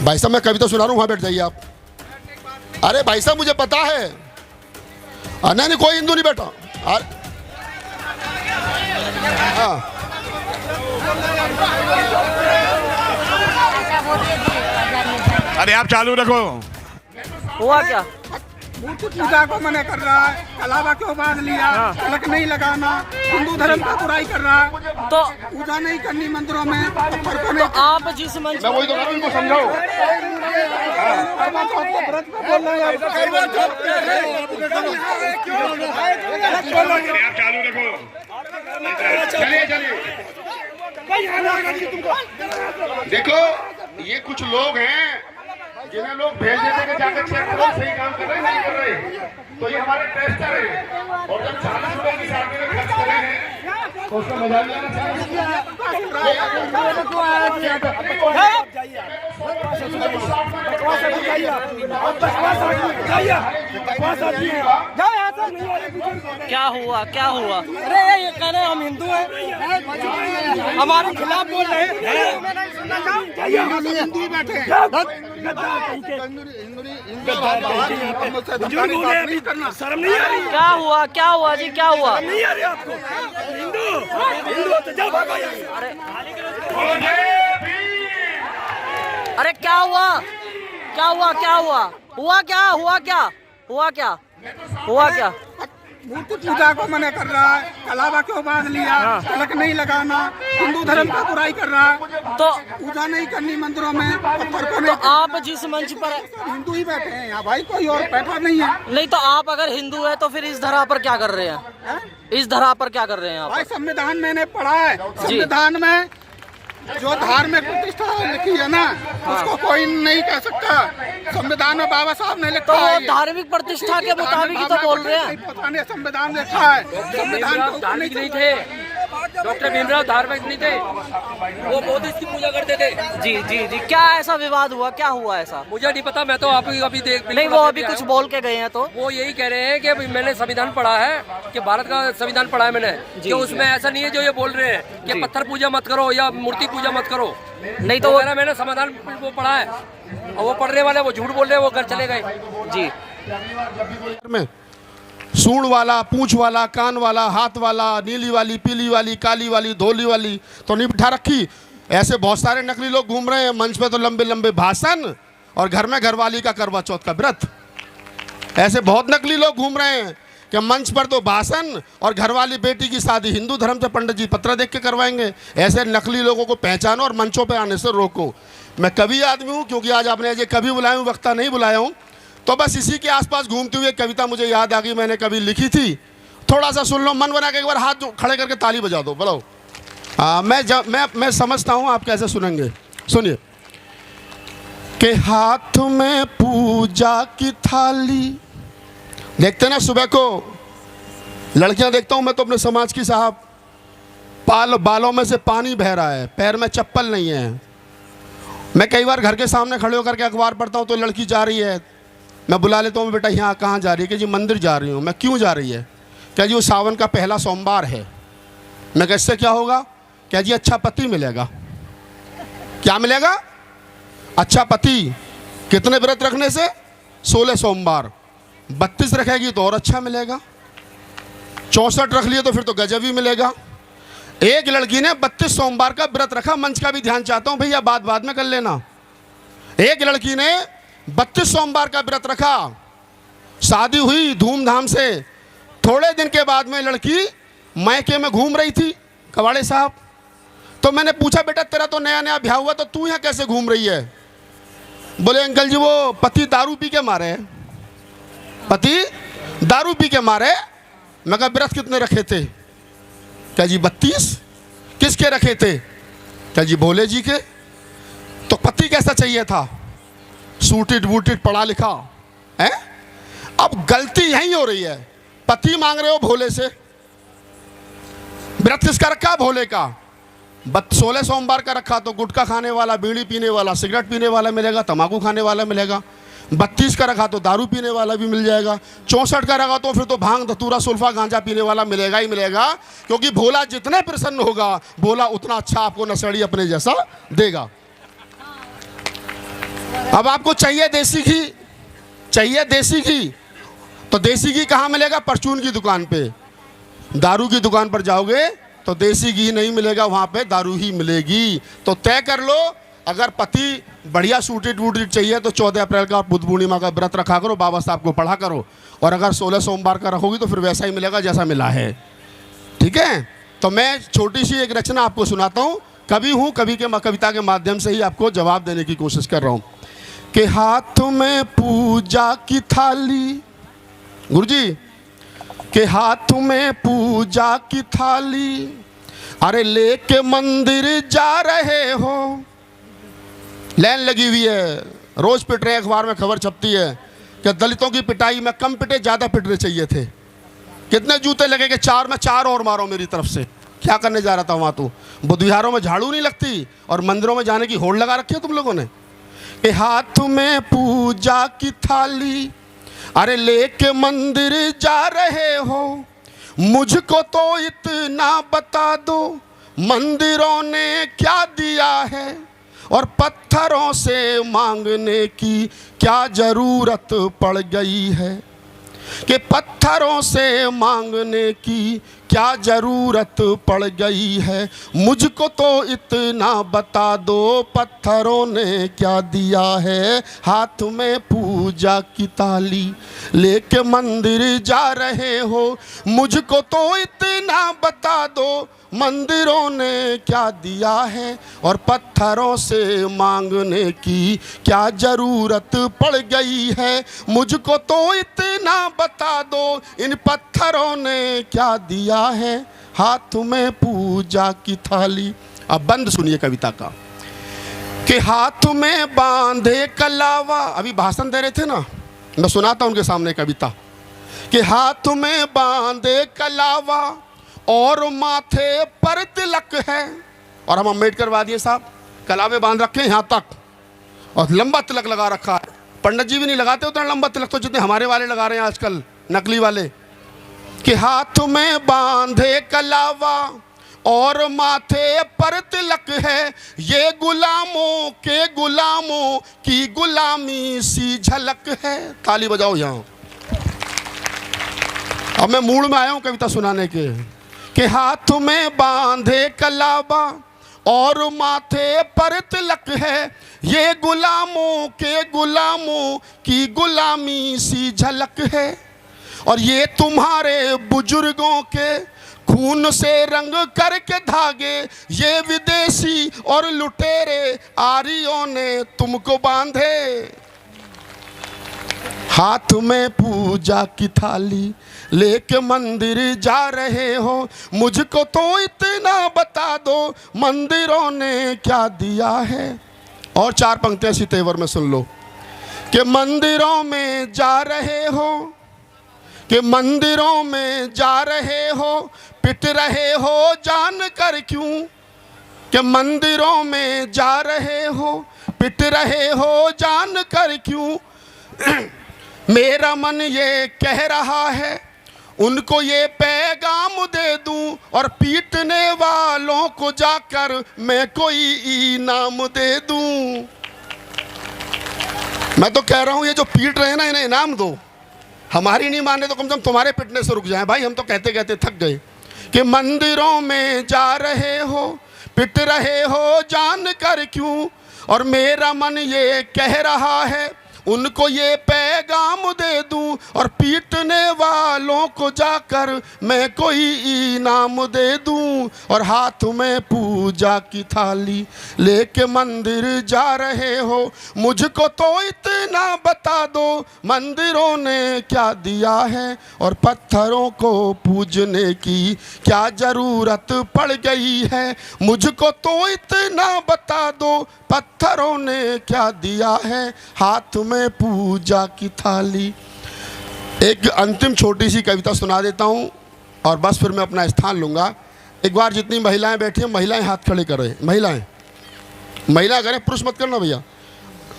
भाई साहब मैं कविता सुना रहा हूँ, वहाँ बैठ जाइए आप। अरे भाई साहब मुझे पता है। नहीं नहीं कोई हिंदू नहीं बैठा। हाँ अरे आप चालू रखो। हुआ क्या? मूर्ति पूजा को मना कर रहा है, कलावा क्यों बांध लिया, तिलक नहीं लगाना, हिंदू धर्म का बुराई कर रहा है, तो पूजा नहीं करनी मंदिरों में, पत्थर को नहीं। आप जिस मंच मैं वही तो कह रहा हूँ, इनको समझाओ। करवा चौथ के व्रत पे बोल रहे हैं। आप चालू रखो। चलिए चलिए। देखो ये कुछ लोग हैं जिन्हें लोग भेज देते कि जाकर चेक करो सही काम कर रहे हैं नहीं कर रहे, तो ये हमारे टेस्टर हैं और जब 40 रुपए की शादी में खर्च कर रहे हैं तो उसका मजा भी आना चाहिए। क्या हुआ? क्या हुआ? अरे ये कह रहे हैं हम हिंदू हैं, हमारे खिलाफ बोल रहे हैं। हिंदू ही बैठे हैं। शर्म नहीं आ रही? क्या हुआ? क्या हुआ जी? क्या हुआ? नहीं आ रही आपको? हिंदू तो जाओ भागो यहाँ। अरे क्या हुआ? क्या हुआ? क्या हुआ? हुआ क्या? हुआ क्या? हुआ क्या? हुआ क्या? मूर्ति पूजा को मना कर रहा है, कलावा क्यों बांध लिया, तिलक नहीं लगाना, हिंदू धर्म का बुराई कर रहा है, तो पूजा नहीं करनी मंदिरों में, पत्थर को नहीं। आप जिस मंच पर हिंदू ही बैठे हैं यहाँ भाई, कोई और बैठा नहीं है। नहीं, तो आप अगर हिंदू है तो फिर इस धरा पर क्या कर रहे हैं? इस धरा पर क्या कर रहे हैं आप? भाई संविधान मैंने पढ़ा है, संविधान में जो धार्मिक प्रतिष्ठा लिखी है ना, उसको कोई नहीं कह सकता। संविधान में बाबा साहब ने तो लिखा वो है, धार्मिक प्रतिष्ठा के मुताबिक ही तो बोल रहे हैं। पता नहीं संविधान लिखा है, संविधान धार्मिक नहीं थे, डॉक्टर भीमराव धार्मिक नहीं थे, वो बुद्धिस्ट की पूजा करते थे। जी जी जी, क्या ऐसा विवाद हुआ? क्या हुआ ऐसा? मुझे नहीं पता, मैं तो आप अभी देख नहीं, वो अभी कुछ बोल के गए हैं तो वो यही कह रहे हैं कि अभी मैंने संविधान पढ़ा है, कि भारत का संविधान पढ़ा है मैंने, कि उसमें ऐसा नहीं है जो ये बोल रहे हैं कि पत्थर पूजा मत करो या मूर्ति पूजा मत करो। नहीं तो वो मैंने संविधान वो पढ़ा है, और वो पढ़ने वाले वो झूठ बोल रहे हैं, वो घर चले गए। जी में सूंड वाला, पूंछ वाला, कान वाला, हाथ वाला, नीली वाली, पीली वाली, काली वाली, धोली वाली तो नहीं बिठा रखी। ऐसे बहुत सारे नकली लोग घूम रहे हैं मंच पे, तो लंबे लंबे भाषण और घर में घरवाली का करवा चौथ का व्रत। ऐसे बहुत नकली लोग घूम रहे हैं कि मंच पर तो भाषण और घरवाली बेटी की शादी हिंदू धर्म से पंडित जी पत्र देख के करवाएंगे। ऐसे नकली लोगों को पहचानो और मंचों पे आने से रोको। मैं कवि आदमी हूँ, क्योंकि आज आपने ये कवि बुलाया हूँ, वक्ता नहीं बुलाया हूँ, तो बस इसी के आसपास घूमती हुई कविता मुझे याद आ गई, मैंने कभी लिखी थी। थोड़ा सा सुन लो, मन बना के एक बार हाथ खड़े करके ताली बजा दो, बोलो। मैं समझता हूँ आप कैसे सुनेंगे। सुनिए। के हाथ में पूजा की थाली, देखते ना सुबह को लड़कियां देखता हूँ मैं तो अपने समाज की साहब, बालों में से पानी बह रहा है, पैर में चप्पल नहीं है। मैं कई बार घर के सामने खड़े होकर के अखबार पढ़ता हूँ तो लड़की जा रही है, मैं बुला लेता हूँ, बेटा यहाँ कहाँ जा रही है? कि जी मंदिर जा रही हूँ। मैं क्यों जा रही है? क्या जी वो सावन का पहला सोमवार है। मैं कह इससे क्या होगा? क्या जी अच्छा पति मिलेगा। क्या मिलेगा? अच्छा पति। कितने व्रत रखने से? 16 सोमवार। 32 रखेगी तो और अच्छा मिलेगा, 64 रख लिए तो फिर तो गजब ही मिलेगा। एक लड़की ने 32 सोमवार का व्रत रखा, मंच का भी ध्यान चाहता हूँ भैया, बात बाद में कर लेना। एक लड़की ने 32 सोमवार का व्रत रखा, शादी हुई धूमधाम से, थोड़े दिन के बाद में लड़की मायके में घूम रही थी कवाड़े साहब। तो मैंने पूछा बेटा तेरा तो नया नया ब्याह हुआ, तो तू यहाँ कैसे घूम रही है? बोले अंकल जी वो पति दारू पी के मारे है, पति दारू पी के मारे। मैं कहा व्रत कितने रखे थे? क्या जी 32। किसके रखे थे? क्या जी भोले जी के। तो पति कैसा चाहिए था? सूटेड बूटेड पढ़ा लिखा है। अब गलती यही हो रही है, पति मांग रहे हो भोले से, व्रत किसका रखा? भोले का। 16 सोमवार का रखा तो गुटखा खाने वाला, बीड़ी पीने वाला, सिगरेट पीने वाला मिलेगा, तंबाकू खाने वाला मिलेगा। 32 का रखा तो दारू पीने वाला भी मिल जाएगा। 64 का रखा तो फिर तो भांग धतूरा सुल्फा गांजा पीने वाला मिलेगा ही मिलेगा, क्योंकि भोला जितने प्रसन्न होगा भोला उतना अच्छा आपको नशेड़ी अपने जैसा देगा। अब आपको चाहिए देसी घी, चाहिए देसी घी, तो देसी घी कहाँ मिलेगा? परचून की दुकान पे। दारू की दुकान पर जाओगे तो देसी घी नहीं मिलेगा, वहाँ पे दारू ही मिलेगी। तो तय कर लो, अगर पति बढ़िया सूटेड वूटेड चाहिए तो 14 अप्रैल का बुद्ध पूर्णिमा का व्रत रखा करो, बाबा साहब को पढ़ा करो। और अगर 16 सोमवार का रखोगी तो फिर वैसा ही मिलेगा जैसा मिला है। ठीक है? तो मैं छोटी सी एक रचना आपको सुनाता हूँ, कवि हूँ, कवि के कविता के माध्यम से ही आपको जवाब देने की कोशिश कर रहा हूँ। कि हाथ में पूजा की थाली, गुरुजी, के हाथ में पूजा की थाली, अरे लेके मंदिर जा रहे हो। लाइन लगी हुई है, रोज पिट रहे, अखबार में खबर छपती है कि दलितों की पिटाई में कम पिटे, ज़्यादा पिटने चाहिए थे। कितने जूते लगे कि 4 में 4 और मारो मेरी तरफ से। क्या करने जा रहा था वहाँ? तो बुद्ध विहारों में झाड़ू नहीं लगती और मंदिरों में जाने की होड़ लगा रखी है तुम लोगों ने। कि हाथ में पूजा की थाली, अरे लेके मंदिर जा रहे हो। मुझको तो इतना बता दो, मंदिरों ने क्या दिया है, और पत्थरों से मांगने की क्या ज़रूरत पड़ गई है। कि पत्थरों से मांगने की क्या ज़रूरत पड़ गई है। मुझको तो इतना बता दो, पत्थरों ने क्या दिया है। हाथ में पूजा की थाली लेके मंदिर जा रहे हो। मुझको तो इतना बता दो, मंदिरों ने क्या दिया है, और पत्थरों से मांगने की क्या ज़रूरत पड़ गई है। मुझको तो इतना बता दो, इन पत्थरों ने क्या दिया है। हाथ में पूजा की थाली। अब बंद सुनिए कविता का। कि हाथ में बांधे कलावा, अभी भाषण दे रहे थे ना, मैं सुनाता उनके सामने कविता। कि हाथ में बांधे कलावा और माथे पर तिलक है। और हम अम्बेडकरवादी साहब कलावे बांध रखे यहाँ तक, और लंबा तिलक लगा रखा है। पंडित जी भी नहीं लगाते उतना लंबा तिलक तो जितने हमारे वाले लगा रहे हैं आजकल, नकली वाले। कि हाथ में बांधे कलावा और माथे पर तिलक है, ये गुलामों के गुलामों की गुलामी सी झलक है। ताली बजाओ यहाँ। अब मैं मूड में आया हूँ कविता सुनाने के। कि हाथ में बांधे कलावा और माथे पर तिलक है, ये गुलामों के गुलामों की गुलामी सी झलक है। और ये तुम्हारे बुजुर्गों के खून से रंग करके धागे, ये विदेशी और लुटेरे आरियों ने तुमको बांधे। हाथ में पूजा की थाली लेके मंदिर जा रहे हो। मुझको तो इतना बता दो, मंदिरों ने क्या दिया है। और 4 पंक्तियां इसी तेवर में सुन लो। कि मंदिरों में जा रहे हो, कि मंदिरों में जा रहे हो, पिट रहे हो जान कर क्यों। कि मंदिरों में जा रहे हो, पिट रहे हो जान कर क्यों। मेरा मन ये कह रहा है, उनको ये पैगाम दे दूं, और पीटने वालों को जाकर मैं कोई इनाम दे दूं। मैं तो कह रहा हूं ये जो पीट रहे हैं ना, इन्हें इनाम दो। हमारी नहीं मान रहे तो कम से कम तुम्हारे पिटने से रुक जाए भाई, हम तो कहते कहते थक गए। कि मंदिरों में जा रहे हो, पिट रहे हो जान कर क्यों। और मेरा मन ये कह रहा है, उनको ये पैगाम दे दूं, और पीटने वालों को जाकर मैं कोई इनाम दे दूं। और हाथ में पूजा की थाली लेके मंदिर जा रहे हो। मुझको तो इतना बता दो, मंदिरों ने क्या दिया है, और पत्थरों को पूजने की क्या ज़रूरत पड़ गई है। मुझको तो इतना बता दो, पत्थरों ने क्या दिया है। हाथ में पूजा की थाली। एक अंतिम छोटी सी कविता सुना देता हूँ और बस फिर मैं अपना स्थान लूँगा। एक बार जितनी महिलाएं बैठी हैं, महिलाएं हाथ खड़े करें। महिला करें, पुरुष मत करना भैया,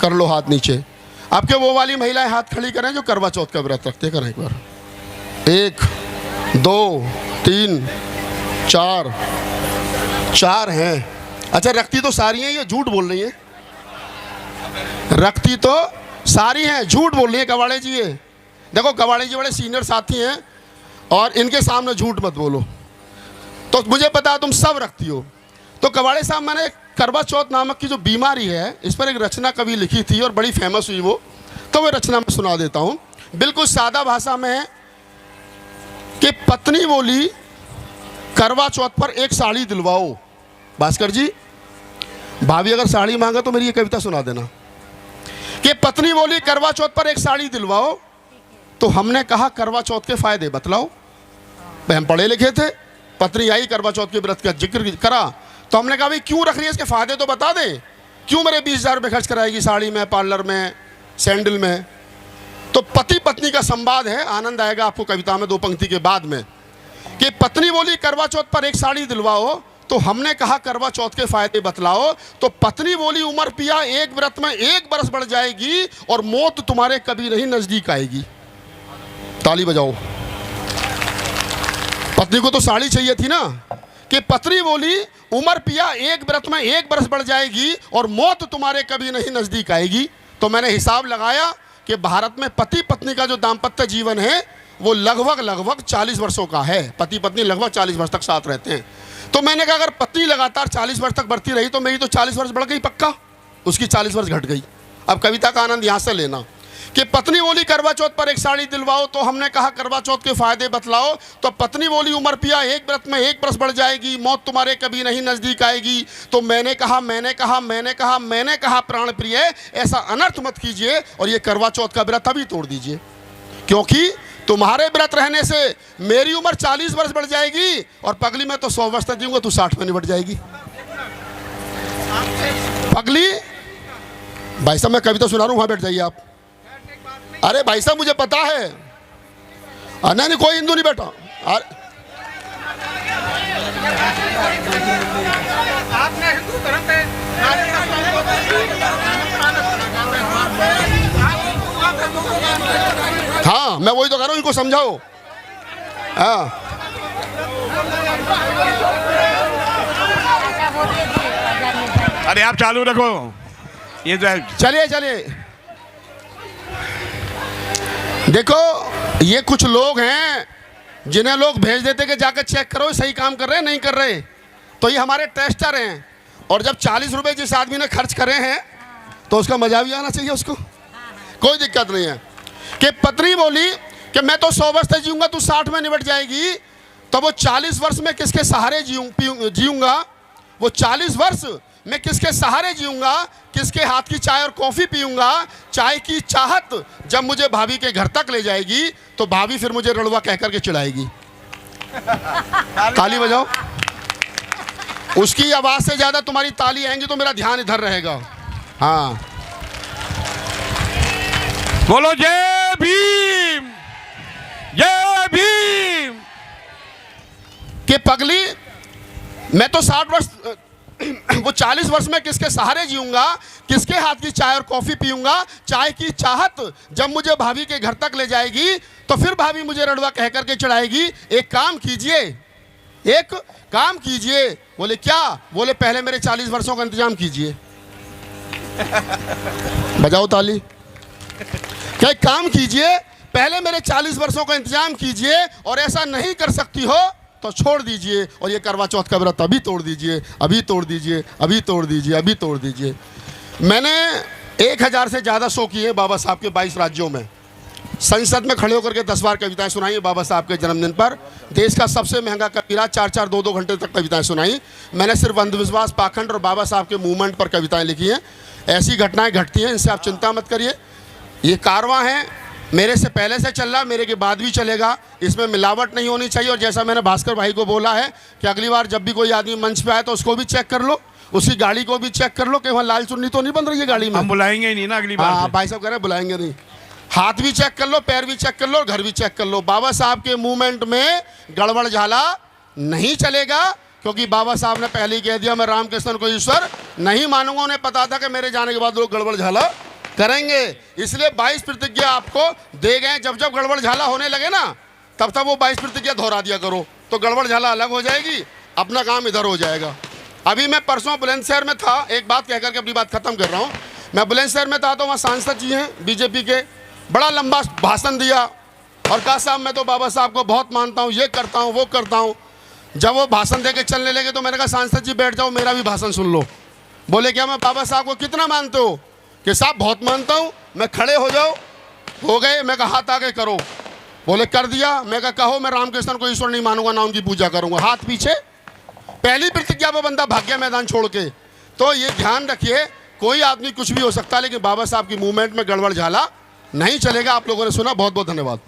कर लो हाथ नीचे। आपके वो वाली महिलाएं हाथ खड़ी करें जो करवा चौथ का व्रत रखते। करें एक बार। 1 2 3 4 हैं। अच्छा, रखती तो सारी हैं, ये झूठ बोल रही हैं। रखती तो सारी हैं, झूठ बोल रही है कवाड़े जी ये। देखो कवाड़े जी बड़े सीनियर साथी हैं और इनके सामने झूठ मत बोलो। तो मुझे पता है तुम सब रखती हो। तो कवाड़े साहब, मैंने करवा चौथ नामक की जो बीमारी है इस पर एक रचना कभी लिखी थी और बड़ी फेमस हुई वो, तो वो रचना मैं सुना देता हूँ। बिल्कुल सादा भाषा में है कि पत्नी बोली करवा चौथ पर एक साड़ी दिलवाओ। भास्कर जी, भाभी अगर साड़ी मांगा तो मेरी ये कविता सुना देना कि पत्नी बोली करवा चौथ पर एक साड़ी दिलवाओ, तो हमने कहा करवा चौथ के फायदे बतलाओ। भाई हम पढ़े लिखे थे, पत्नी आई करवा चौथ के व्रत का जिक्र करा, तो हमने कहा भाई क्यों रख रही है, इसके फायदे तो बता दे, क्यों मेरे 20,000 रुपये खर्च कराएगी साड़ी में, पार्लर में, सैंडल में। तो पति पत्नी का संवाद है, आनंद आएगा आपको कविता में 2 पंक्ति के बाद में कि पत्नी बोली करवा चौथ पर एक साड़ी दिलवाओ, तो हमने कहा करवा चौथ के फायदे बतलाओ। तो पत्नी बोली उमर पिया एक व्रत में 1 बरस बढ़ जाएगी और मौत तुम्हारे कभी नहीं नजदीक आएगी। ताली बजाओ। पत्नी को तो साड़ी चाहिए थी ना, कि पत्नी बोली उमर पिया एक व्रत में 1 बरस बढ़ जाएगी और मौत तुम्हारे कभी नहीं नजदीक आएगी। तो मैंने हिसाब लगाया कि भारत में पति पत्नी का जो दाम्पत्य जीवन है वो लगभग 40 वर्षों का है। पति पत्नी लगभग 40 वर्ष तक साथ रहते हैं। तो मैंने कहा अगर पत्नी लगातार 40 वर्ष तक बढ़ती रही तो मेरी तो 40 वर्ष बढ़ गई पक्का, उसकी 40 वर्ष घट गई। अब कविता का आनंद यहाँ से लेना कि पत्नी बोली करवा चौथ पर एक साड़ी दिलवाओ, तो हमने कहा करवा चौथ के फायदे बतलाओ। तो पत्नी बोली उमर पिया एक व्रत में 1 बरस बढ़ जाएगी, मौत तुम्हारे कभी नहीं नजदीक आएगी। तो मैंने कहा प्राण प्रिय ऐसा अनर्थ मत कीजिए और ये करवा चौथ का व्रत अभी तोड़ दीजिए, क्योंकि तुम्हारे व्रत रहने से मेरी उम्र 40 वर्ष बढ़ जाएगी और पगली मैं तो 100 वर्ष तक जीऊंगा, तू 60 में निपट जाएगी। पगली, भाई साहब मैं कविता सुना रहा हूँ, वहां बैठ जाइए आप। अरे भाई साहब मुझे पता है, नहीं कोई हिंदू नहीं बैठा। आपने हिंदू धर्म पे हाँ, मैं वही तो कह रहा हूँ, इनको समझाओ। हाँ अरे आप चालू रखो ये तो। चलिए देखो, ये कुछ लोग हैं जिन्हें लोग भेज देते कि जाकर चेक करो सही काम कर रहे हैं नहीं कर रहे, तो ये हमारे टेस्टर हैं। और जब 40 रुपए जिस आदमी ने खर्च करे हैं तो उसका मजा भी आना चाहिए उसको, कोई दिक्कत नहीं है। कि पत्नी बोली कि मैं तो 100 वर्ष तक जीऊंगा, तू 60 में निपट जाएगी। तो वो 40 वर्ष में किसके सहारे जीऊंगा, वो 40 वर्ष मैं किसके सहारे जीऊंगा, किसके हाथ की चाय और कॉफ़ी पीऊंगा। चाय की चाहत जब मुझे भाभी के घर तक ले जाएगी तो भाभी फिर मुझे रड़ुआ कह करके चिढ़ाएगी। ताली बजाओ। उसकी आवाज़ से ज़्यादा तुम्हारी ताली आएंगी तो मेरा ध्यान इधर रहेगा। हाँ, बोलो जय भीम, जय भीम। कि पगली मैं तो 60 वर्ष वो 40 वर्ष में किसके सहारे जीऊंगा, किसके हाथ की चाय और कॉफ़ी पीऊंगा। चाय की चाहत जब मुझे भाभी के घर तक ले जाएगी तो फिर भाभी मुझे रड़वा कह करके चढ़ाएगी। एक काम कीजिए। बोले क्या? बोले पहले मेरे 40 वर्षों का इंतजाम कीजिए। बजाओ ताली। क्या एक काम कीजिए, पहले मेरे 40 वर्षों का इंतजाम कीजिए और ऐसा नहीं कर सकती हो तो छोड़ दीजिए और ये करवा चौथ का व्रत अभी तोड़ दीजिए। मैंने 1000 से ज़्यादा शो किए बाबा साहब के 22 राज्यों में। संसद में खड़े होकर के 10 बार कविताएं सुनाई बाबा साहब के जन्मदिन पर। देश का सबसे महंगा कबीरा 4-4, 2-2 घंटे तक कविताएं सुनाई। मैंने सिर्फ अंधविश्वास, पाखंड और बाबा साहब के मूवमेंट पर कविताएं लिखी हैं। ऐसी घटनाएं घटती हैं, इनसे आप चिंता मत करिए। ये कारवां है, मेरे से पहले से चल रहा, मेरे के बाद भी चलेगा। इसमें मिलावट नहीं होनी चाहिए। और जैसा मैंने भास्कर भाई को बोला है कि अगली बार जब भी कोई आदमी मंच पे आए तो उसको भी चेक कर लो, उसकी गाड़ी को भी चेक कर लो कि वहाँ लाल चुन्नी तो नहीं बन रही है गाड़ी में। हम बुलाएंगे ही नहीं ना अगली बार। हाँ, भाई साहब कह रहे हैं बुलाएंगे नहीं। हाथ भी चेक कर लो, पैर भी चेक कर लो, घर भी चेक कर लो। बाबा साहब के मूवमेंट में गड़बड़ झाला नहीं चलेगा, क्योंकि बाबा साहब ने पहले ही कह दिया मैं रामकृष्ण को ईश्वर नहीं मानूंगा। उन्हें पता था कि मेरे जाने के बाद लोग गड़बड़ झाला करेंगे, इसलिए 22 प्रतिज्ञा आपको दे गए। जब जब गड़बड़ झाला होने लगे ना तब तब वो 22 प्रतिज्ञा दोहरा दिया करो, तो गड़बड़ झाला अलग हो जाएगी, अपना काम इधर हो जाएगा। अभी मैं परसों बुलंदशहर में था, एक बात कहकर के अपनी बात खत्म कर रहा हूँ। मैं बुलंदशहर में था तो वहाँ सांसद जी हैं बीजेपी के, बड़ा लंबा भाषण दिया और कहा साहब मैं तो बाबा साहब को बहुत मानता हूँ, ये करता हूँ वो करता हूँ। जब वो भाषण दे के चलने लगे तो मैंने कहा सांसद जी बैठ जाओ, मेरा भी भाषण सुन लो। बोले क्या मैं बाबा साहब को कितना मानते हो? कि साहब बहुत मानता हूँ। मैं खड़े हो जाओ, हो गए। मैं कहा हाथ आगे करो। बोले कर दिया। मैं कहा कहो मैं रामकृष्ण को ईश्वर नहीं मानूंगा, ना उनकी पूजा करूंगा। हाथ पीछे। पहली प्रतिज्ञा वो बंदा भाग गया मैदान छोड़ के। तो ये ध्यान रखिए, कोई आदमी कुछ भी हो सकता है, लेकिन बाबा साहब की मूवमेंट में गड़बड़ झाला नहीं चलेगा। आप लोगों ने सुना, बहुत बहुत धन्यवाद।